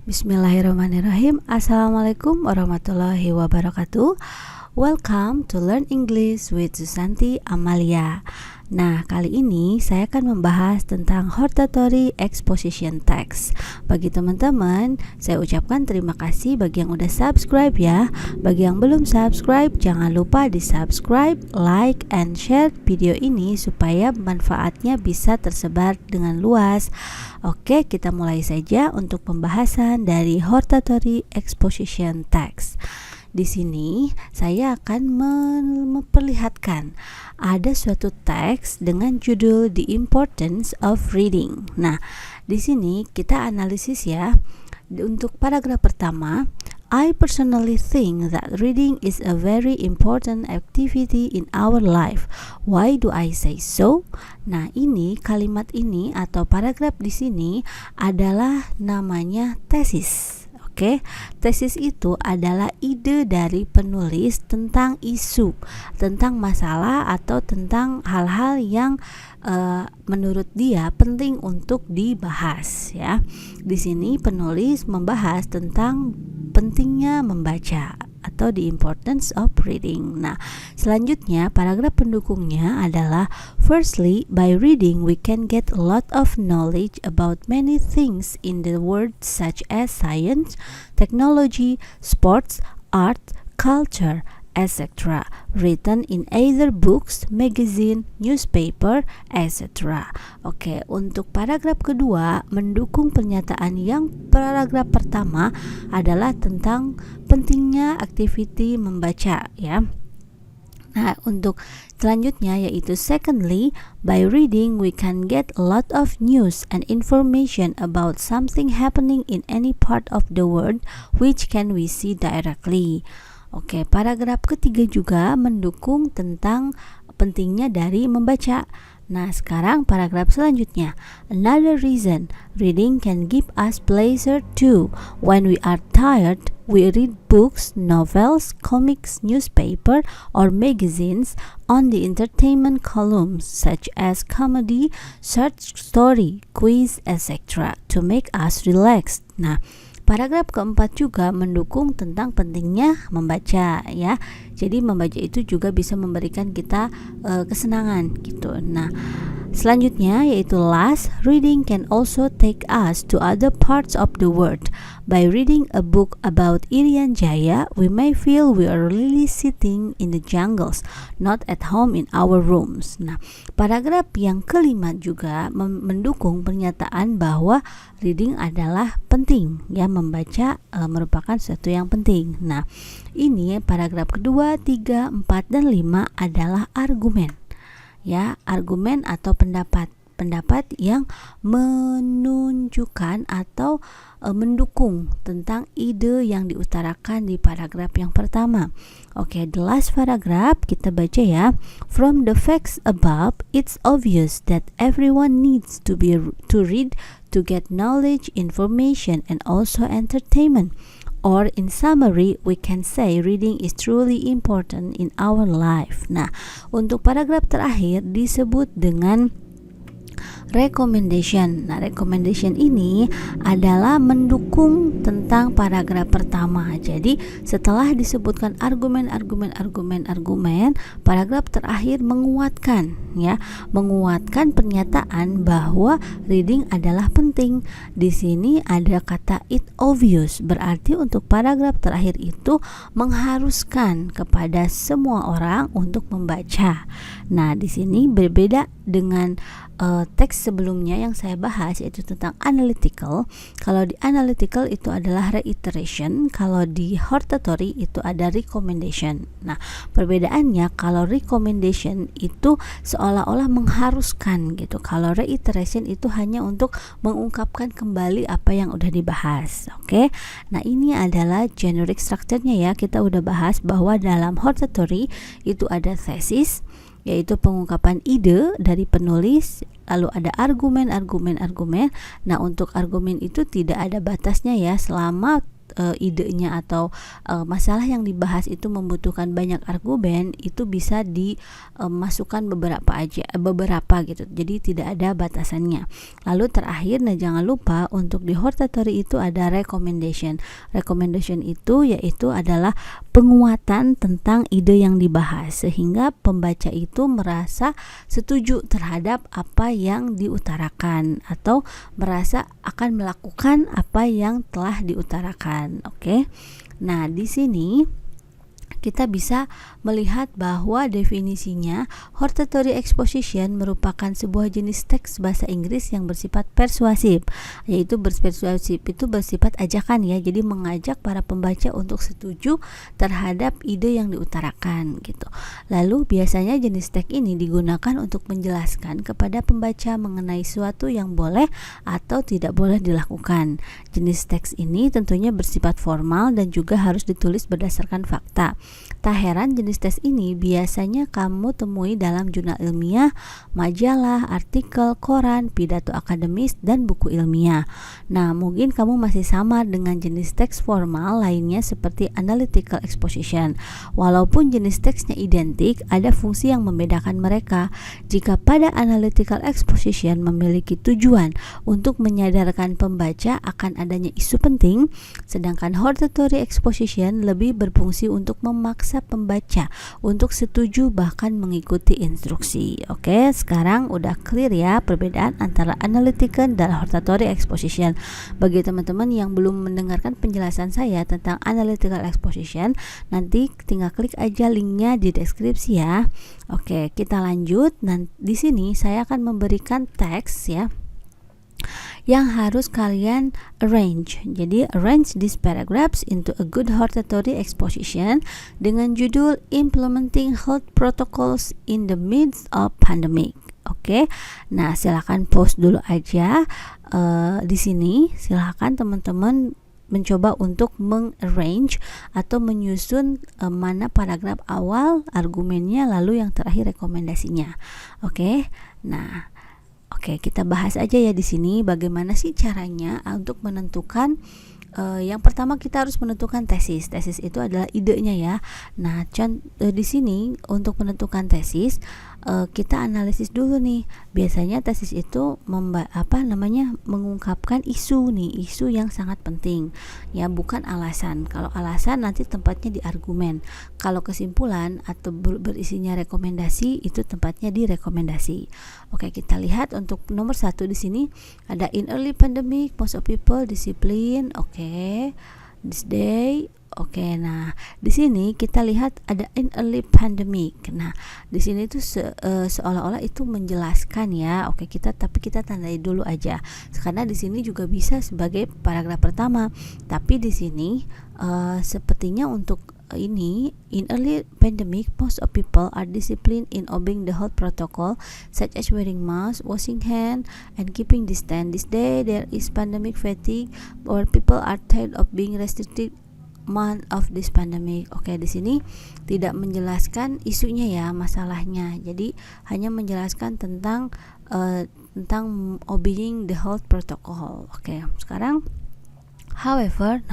Bismillahirrahmanirrahim. Assalamualaikum warahmatullahi wabarakatuh. Welcome to Learn English with Susanti Amalia. Nah, kali ini saya akan membahas tentang hortatory exposition text. Bagi teman-teman, saya ucapkan terima kasih bagi yang udah subscribe ya. Bagi yang belum subscribe, jangan lupa di subscribe, like, and share video ini supaya manfaatnya bisa tersebar dengan luas. Oke, kita mulai saja untuk pembahasan dari hortatory exposition text. Di sini saya akan memperlihatkan ada suatu teks dengan judul The Importance of Reading. Nah, di sini kita analisis ya. Untuk paragraf pertama, I personally think that reading is a very important activity in our life. Why do I say so? Nah, ini kalimat ini atau paragraf di sini adalah namanya tesis. Oke, tesis itu adalah ide dari penulis tentang isu, tentang masalah atau tentang hal-hal yang menurut dia penting untuk dibahas ya. Di sini penulis membahas tentang pentingnya membaca atau the importance of reading. Nah, selanjutnya paragraf pendukungnya adalah firstly, by reading we can get a lot of knowledge about many things in the world such as science, technology, sports, art, culture, etc. written in either books, magazine, newspaper, etc. Oke, untuk paragraf kedua mendukung pernyataan yang paragraf pertama adalah tentang pentingnya aktiviti membaca ya. Nah, untuk selanjutnya yaitu secondly, by reading we can get a lot of news and information about something happening in any part of the world which can we see directly. Oke, paragraf ketiga juga mendukung tentang pentingnya dari membaca. Nah, sekarang paragraf selanjutnya. Another reason reading can give us pleasure too. When we are tired, we read books, novels, comics, newspaper, or magazines on the entertainment columns such as comedy, short story, quiz, etc. to make us relaxed. Nah, paragraf keempat juga mendukung tentang pentingnya membaca ya. Jadi membaca itu juga bisa memberikan kita kesenangan gitu. Nah, selanjutnya yaitu last, reading can also take us to other parts of the world. By reading a book about Irian Jaya, we may feel we are really sitting in the jungles, not at home in our rooms. Nah, paragraf yang kelima juga mendukung pernyataan bahwa reading adalah penting ya, membaca merupakan sesuatu yang penting. Nah, ini paragraf kedua, 3, 4, dan 5 adalah argumen. Ya, argumen atau pendapat yang menunjukkan atau mendukung tentang ide yang diutarakan di paragraf yang pertama. Oke, the last paragraph kita baca ya. From the facts above, it's obvious that everyone needs to read to get knowledge, information, and also entertainment. Or in summary, we can say reading is truly important in our life. Nah, untuk paragraf terakhir disebut dengan recommendation. Nah, recommendation ini adalah mendukung tentang paragraf pertama. Jadi, setelah disebutkan argumen, paragraf terakhir menguatkan ya, menguatkan pernyataan bahwa reading adalah penting. Di sini ada kata it obvious, berarti untuk paragraf terakhir itu mengharuskan kepada semua orang untuk membaca. Nah, di sini berbeda dengan teks sebelumnya yang saya bahas yaitu tentang analytical. Kalau di analytical itu adalah reiteration, kalau di hortatory itu ada recommendation. Nah, perbedaannya kalau recommendation itu seolah-olah mengharuskan gitu. Kalau reiteration itu hanya untuk mengungkapkan kembali apa yang udah dibahas. Oke. Nah, ini adalah generic structure-nya ya. Kita udah bahas bahwa dalam hortatory itu ada thesis, yaitu pengungkapan ide dari penulis, lalu ada argumen. Nah, untuk argumen itu tidak ada batasnya ya, selama idenya atau masalah yang dibahas itu membutuhkan banyak argumen, itu bisa dimasukkan beberapa gitu. Jadi tidak ada batasannya. Lalu terakhir, nah jangan lupa untuk di hortatory itu ada recommendation. Recommendation itu yaitu adalah penguatan tentang ide yang dibahas sehingga pembaca itu merasa setuju terhadap apa yang diutarakan atau merasa akan melakukan apa yang telah diutarakan. Oke. Nah, di sini kita bisa melihat bahwa definisinya hortatory exposition merupakan sebuah jenis teks bahasa Inggris yang bersifat persuasif, yaitu persuasif itu bersifat ajakan ya, jadi mengajak para pembaca untuk setuju terhadap ide yang diutarakan gitu. Lalu biasanya jenis teks ini digunakan untuk menjelaskan kepada pembaca mengenai suatu yang boleh atau tidak boleh dilakukan. Jenis teks ini tentunya bersifat formal dan juga harus ditulis berdasarkan fakta. Tak heran jenis tes ini biasanya kamu temui dalam jurnal ilmiah, majalah, artikel, koran, pidato akademis, dan buku ilmiah. Nah, mungkin kamu masih sama dengan jenis teks formal lainnya seperti analytical exposition. Walaupun jenis teksnya identik, ada fungsi yang membedakan mereka. Jika pada analytical exposition memiliki tujuan untuk menyadarkan pembaca akan adanya isu penting, sedangkan hortatory exposition lebih berfungsi untuk memaksa pembaca untuk setuju bahkan mengikuti instruksi. Oke, sekarang udah clear ya perbedaan antara analytical dan hortatory exposition. Bagi teman-teman yang belum mendengarkan penjelasan saya tentang analytical exposition, nanti tinggal klik aja linknya di deskripsi ya. Oke, kita lanjut. Nah, di sini saya akan memberikan teks ya yang harus kalian arrange. Jadi arrange these paragraphs into a good hortatory exposition dengan judul Implementing Health Protocols in the Midst of Pandemic. Oke. Nah, silakan pause dulu aja di sini. Silakan teman-teman mencoba untuk mengarrange atau menyusun mana paragraf awal, argumennya, lalu yang terakhir rekomendasinya. Oke. Nah, oke, kita bahas aja ya di sini bagaimana sih caranya untuk menentukan. Yang pertama kita harus menentukan tesis. Tesis itu adalah idenya ya. Nah, di sini untuk menentukan tesis kita analisis dulu nih. Biasanya tesis itu mengungkapkan isu nih, isu yang sangat penting. Ya, bukan alasan. Kalau alasan nanti tempatnya di argumen. Kalau kesimpulan atau berisinya rekomendasi itu tempatnya di rekomendasi. Oke, kita lihat untuk nomor 1 di sini ada in early pandemic most of people discipline. Oke. This day. Oke, nah di sini kita lihat ada in early pandemic. Nah, di sini tuh seolah-olah itu menjelaskan ya. Oke, tapi kita tandai dulu aja. Karena di sini juga bisa sebagai paragraf pertama. Tapi di sini sepertinya untuk ini in early pandemic most of people are disciplined in obeying the health protocol such as wearing mask, washing hand, and keeping distance. This day there is pandemic fatigue or people are tired of being restricted month of this pandemic. Oke, di sini tidak menjelaskan isunya ya, masalahnya. Jadi hanya menjelaskan tentang obeying the health protocol. Oke, sekarang however,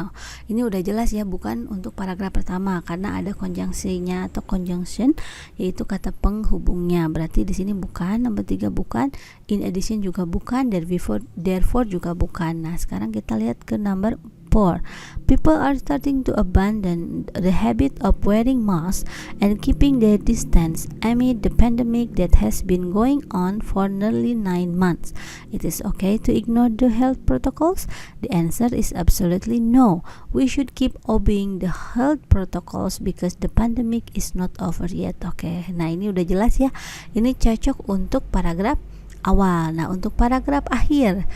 ini udah jelas ya, bukan untuk paragraf pertama karena ada konjungsinya atau conjunction, yaitu kata penghubungnya. Berarti di sini bukan, nomor 3 bukan, in addition juga bukan, therefore juga bukan. Nah, sekarang kita lihat ke nomor 4. People are starting to abandon the habit of wearing masks and keeping their distance amid the pandemic that has been going on for nearly 9 months. It is okay to ignore the health protocols? The answer is absolutely no. We should keep obeying the health protocols because the pandemic is not over yet. Oke, nah ini udah jelas ya. Ini cocok untuk paragraf awal. Nah, untuk paragraf akhir.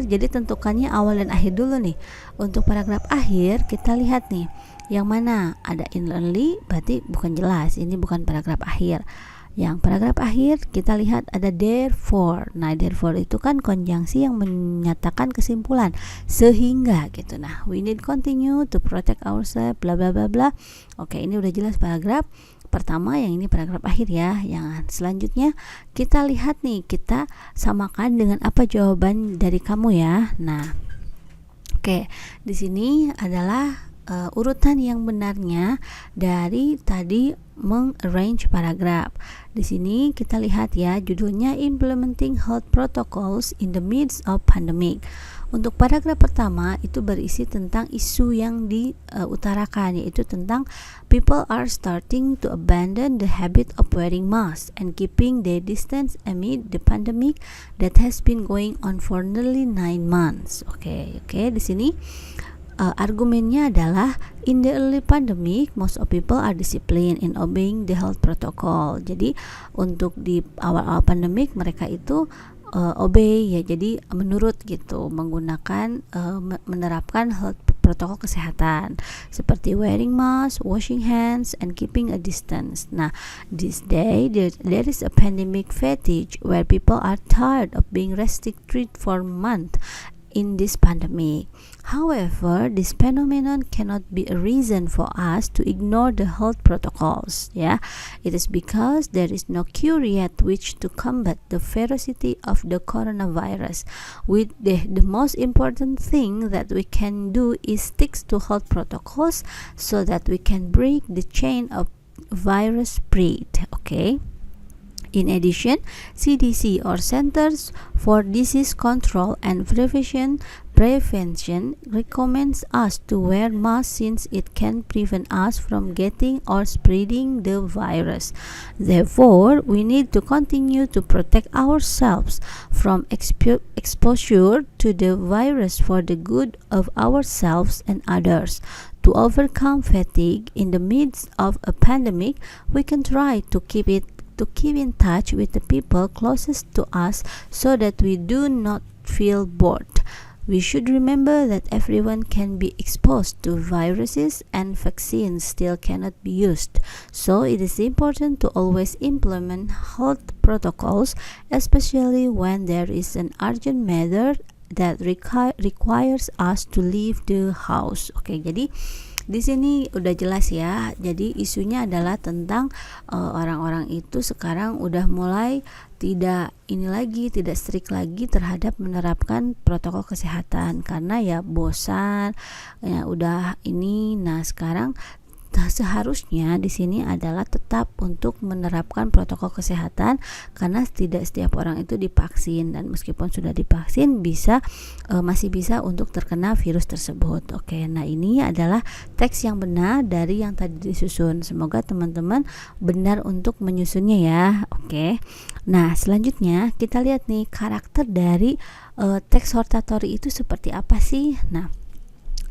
Jadi tentukannya awal dan akhir dulu nih. Untuk paragraf akhir kita lihat nih, yang mana ada in early berarti bukan jelas. Ini bukan paragraf akhir. Yang paragraf akhir kita lihat ada therefore. Nah, therefore itu kan konjungsi yang menyatakan kesimpulan sehingga gitu. Nah, we need continue to protect ourselves bla bla bla bla. Oke, ini udah jelas paragraf pertama, yang ini paragraf akhir ya. Yang selanjutnya kita lihat nih, kita samakan dengan apa jawaban dari kamu ya. Nah, Oke, di sini adalah urutan yang benarnya dari tadi mengarrange paragraf. Di sini kita lihat ya, judulnya Implementing Health Protocols in the Midst of Pandemic. Untuk paragraf pertama itu berisi tentang isu yang diutarakan, yaitu tentang people are starting to abandon the habit of wearing masks and keeping their distance amid the pandemic that has been going on for nearly 9 months. Oke, di sini argumennya adalah in the early pandemic most of people are disciplined in obeying the health protocol. Jadi untuk di awal-awal pandemik mereka itu obey ya, jadi menurut gitu, menggunakan menerapkan health protokol kesehatan seperti wearing mask, washing hands, and keeping a distance. Nah, this day there is a pandemic fatigue where people are tired of being restricted for months in this pandemic. However, this phenomenon cannot be a reason for us to ignore the health protocols. It is because there is no cure yet which to combat the ferocity of the coronavirus. With the most important thing that we can do is stick to health protocols so that we can break the chain of virus spread. Okay. In addition, CDC or Centers for Disease Control and Prevention recommends us to wear masks since it can prevent us from getting or spreading the virus. Therefore, we need to continue to protect ourselves from exposure to the virus for the good of ourselves and others. To overcome fatigue in the midst of a pandemic, we can try to keep in touch with the people closest to us so that we do not feel bored. We should remember that everyone can be exposed to viruses and vaccines still cannot be used. So it is important to always implement health protocols, especially when there is an urgent matter that requires us to leave the house. Oke, jadi di sini udah jelas ya. Jadi isunya adalah tentang orang-orang itu sekarang udah mulai tidak strict lagi terhadap menerapkan protokol kesehatan karena ya bosan ya udah ini. Nah, sekarang seharusnya di sini adalah tetap untuk menerapkan protokol kesehatan karena tidak setiap orang itu divaksin, dan meskipun sudah divaksin masih bisa untuk terkena virus tersebut. Oke, nah ini adalah teks yang benar dari yang tadi disusun. Semoga teman-teman benar untuk menyusunnya ya. Oke. Nah, selanjutnya kita lihat nih karakter dari teks hortatory itu seperti apa sih? Nah,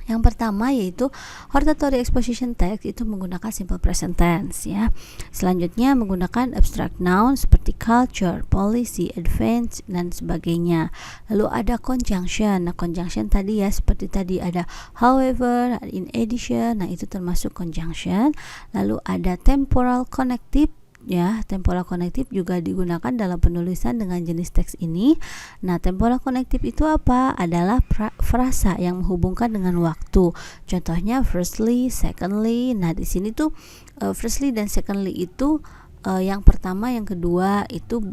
yang pertama yaitu hortatory exposition text itu menggunakan simple present tense ya. Selanjutnya menggunakan abstract noun seperti culture, policy, advance dan sebagainya. Lalu ada conjunction. Nah, conjunction tadi ya seperti tadi ada however, in addition. Nah, itu termasuk conjunction. Lalu ada temporal connective. Ya, temporal connective juga digunakan dalam penulisan dengan jenis teks ini. Nah, temporal connective itu apa? Adalah frasa yang menghubungkan dengan waktu. Contohnya firstly, secondly. Nah, di sini tuh firstly dan secondly itu yang pertama, yang kedua itu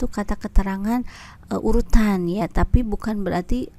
kata keterangan urutan ya, tapi bukan berarti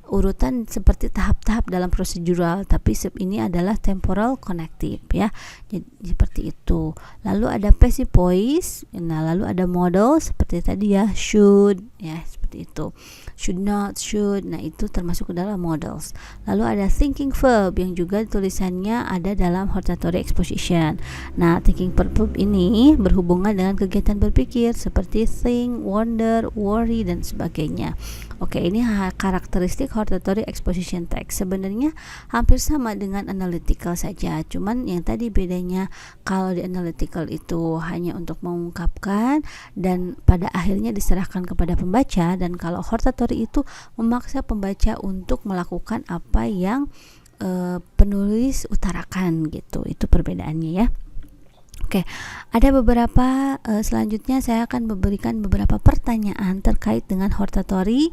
urutan seperti tahap-tahap dalam prosedural, tapi ini adalah temporal connective ya. Jadi seperti itu. Lalu ada passive voice. Nah, lalu ada modal seperti tadi ya, should ya, seperti itu. Should not, should. Nah, itu termasuk ke dalam modals. Lalu ada thinking verb yang juga tulisannya ada dalam hortatory exposition. Nah, thinking verb ini berhubungan dengan kegiatan berpikir seperti think, wonder, worry dan sebagainya. Oke, ini karakteristik hortatory exposition text. Sebenarnya hampir sama dengan analytical saja. Cuman yang tadi bedanya, kalau di analytical itu hanya untuk mengungkapkan dan pada akhirnya diserahkan kepada pembaca, dan kalau hortatory itu memaksa pembaca untuk melakukan apa yang penulis utarakan gitu. Itu perbedaannya ya. Oke, ada beberapa selanjutnya saya akan memberikan beberapa pertanyaan terkait dengan hortatory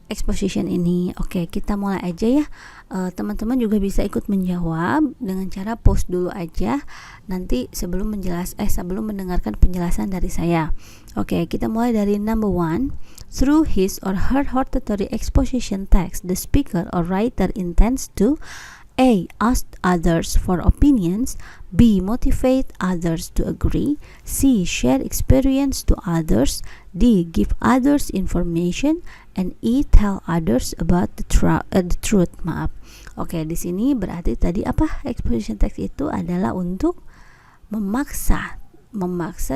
exposition ini. Oke, kita mulai aja ya. Teman-teman juga bisa ikut menjawab dengan cara post dulu aja nanti sebelum mendengarkan penjelasan dari saya. Oke, kita mulai dari number 1. Through his or her hortatory exposition text, the speaker or writer intends to A. Ask others for opinions, B. Motivate others to agree, C. Share experience to others, D. Give others information, and E. Tell others about the truth. Oke, di sini berarti tadi apa? Exposition text itu adalah untuk memaksa,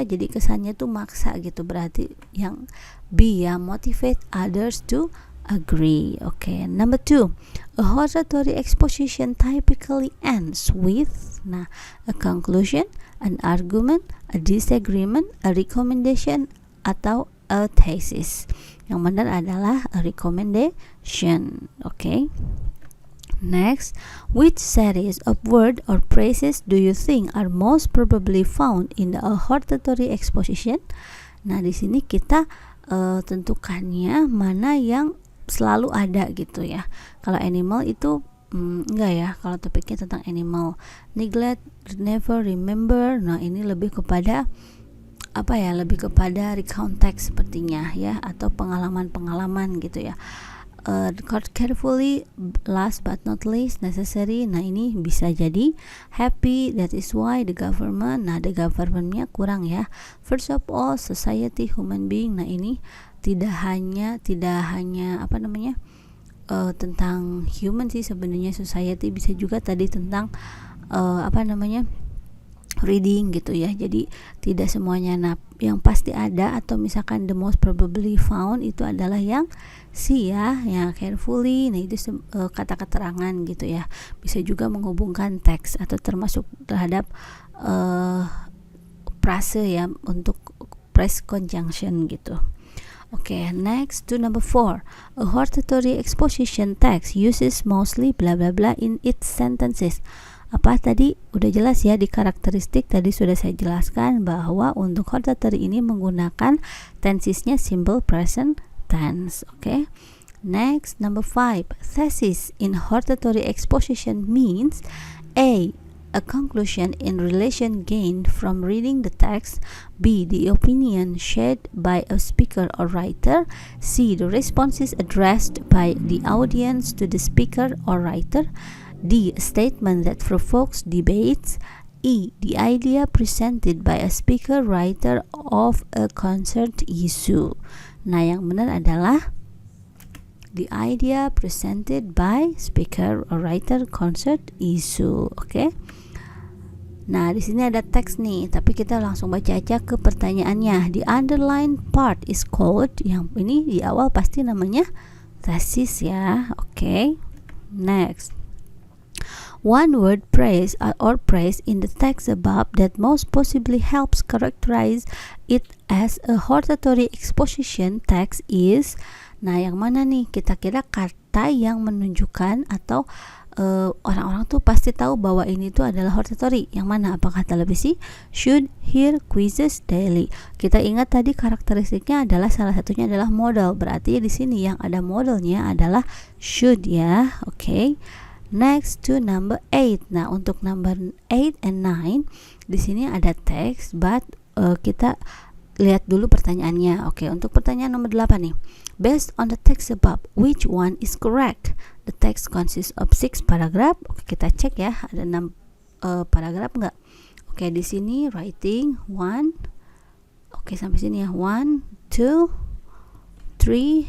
jadi kesannya tuh maksa gitu. Berarti yang B ya, motivate others to agree. Okay, number 2, a hortatory exposition typically ends with a conclusion, an argument, a disagreement, a recommendation, atau a thesis. Yang benar adalah a recommendation. Okay, next, which series of word or phrases do you think are most probably found in a hortatory exposition? Nah, di sini kita tentukannya mana yang selalu ada gitu ya. Kalau animal itu enggak ya, kalau topiknya tentang animal. Neglect, never, remember, nah ini lebih kepada apa ya, lebih kepada recount text sepertinya ya, atau pengalaman gitu ya. Carefully, last but not least, necessary, nah ini bisa jadi happy, that is why, the government, nah the governmentnya kurang ya. First of all, society, human being, nah ini tidak hanya tentang human sih sebenarnya. Society bisa juga tadi tentang reading gitu ya. Jadi tidak semuanya. Nah, yang pasti ada atau misalkan the most probably found itu adalah yang C ya, yang carefully. Nah, itu kata keterangan gitu ya. Bisa juga menghubungkan teks atau termasuk terhadap frase ya, untuk phrase conjunction gitu. Okay, next to number 4. A hortatory exposition text uses mostly blah blah blah in its sentences. Apa tadi udah jelas ya di karakteristik, tadi sudah saya jelaskan bahwa untuk hortatory ini menggunakan tensesnya simple present tense. Okay. Next, number 5. Thesis in hortatory exposition means A. A conclusion in relation gained from reading the text, B. The opinion shared by a speaker or writer, C. The responses addressed by the audience to the speaker or writer, D. A statement that provokes debates, E. The idea presented by a speaker writer of a concerned issue. Nah, yang benar adalah the idea presented by speaker or writer concerned issue. Okay. Nah, di sini ada teks nih, tapi kita langsung baca aja ke pertanyaannya. The underlined part is called, yang ini di awal pasti namanya thesis ya. Okay. Next. One word phrase or phrase in the text above that most possibly helps characterize it as a hortatory exposition text is, nah yang mana nih kita kira kata yang menunjukkan atau orang-orang tuh pasti tahu bahwa ini tuh adalah hortatory. Yang mana? Apakah televisi, should, hear, quizzes, daily. Kita ingat tadi karakteristiknya adalah salah satunya adalah modal. Berarti di sini yang ada modelnya adalah should ya. Okay. Next to number 8. Nah, untuk number 8 and 9 di sini ada teks, but kita lihat dulu pertanyaannya. Oke, untuk pertanyaan nomor 8 nih. Based on the text above, which one is correct? The text consists of 6 paragraph. Oke, kita cek ya, ada 6 paragraf enggak? Oke, di sini writing 1. Oke, sampai sini ya. 1, 2, 3,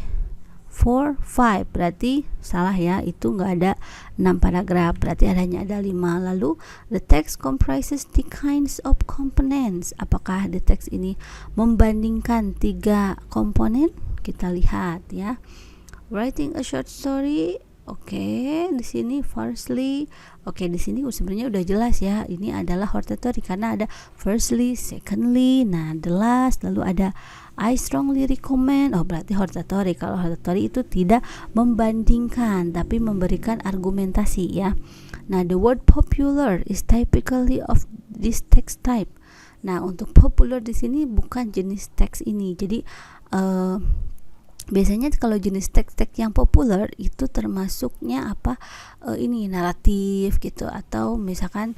4, 5. Berarti salah ya, itu enggak ada 6 paragraf. Berarti adanya ada 5. Lalu the text comprises the kinds of components. Apakah the text ini membandingkan 3 komponen? Kita lihat ya. Writing a short story. Oke, di sini firstly. Oke, di sini sebenarnya udah jelas ya. Ini adalah hortatory karena ada firstly, secondly, nah the last, lalu ada I strongly recommend. Oh, berarti hortatory. Kalau hortatory itu tidak membandingkan tapi memberikan argumentasi ya. Nah, the word popular is typically of this text type. Nah, untuk popular di sini bukan jenis teks ini. Jadi biasanya kalau jenis teks-teks yang populer itu termasuknya apa, ini naratif gitu, atau misalkan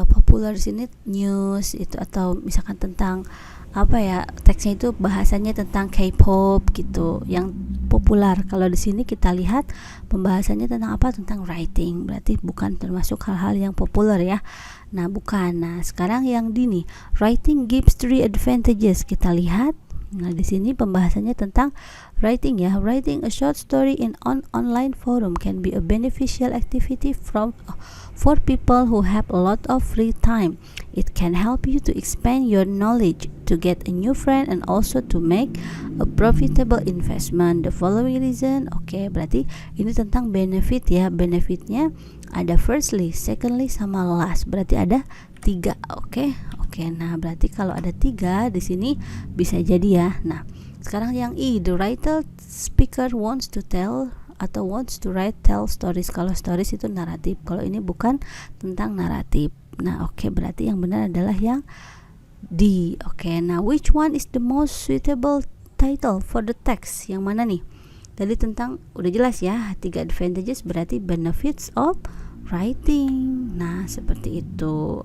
populer di sini news itu, atau misalkan tentang apa ya, teksnya itu bahasanya tentang K-pop gitu yang populer. Kalau di sini kita lihat pembahasannya tentang apa, tentang writing, berarti bukan termasuk hal-hal yang populer ya. Nah bukan. Nah sekarang yang di nih, writing gives 3 advantages, kita lihat. Nah di sini pembahasannya tentang writing ya. Writing a short story in online forum can be a beneficial activity for people who have a lot of free time. It can help you to expand your knowledge, to get a new friend, and also to make a profitable investment. The following reason, oke, berarti ini tentang benefit ya. Benefitnya ada firstly, secondly, sama last. Berarti ada 3, oke. Nah berarti kalau ada 3 di sini bisa jadi ya. Nah sekarang yang E, the writer speaker wants to tell atau wants to tell stories. Kalau stories itu naratif, kalau ini bukan tentang naratif. Nah oke, berarti yang benar adalah yang D. Oke, nah which one is the most suitable title for the text? Yang mana nih? Tadi tentang udah jelas ya, 3 advantages berarti benefits of writing. Nah seperti itu.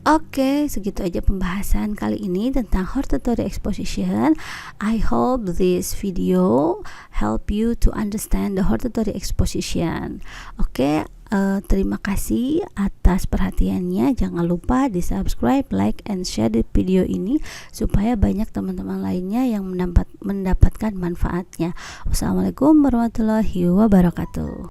Oke, segitu aja pembahasan kali ini tentang hortatory exposition. I hope this video help you to understand the hortatory exposition. Terima kasih atas perhatiannya. Jangan lupa di subscribe, like, and share di video ini supaya banyak teman-teman lainnya yang mendapatkan manfaatnya. Wassalamualaikum warahmatullahi wabarakatuh.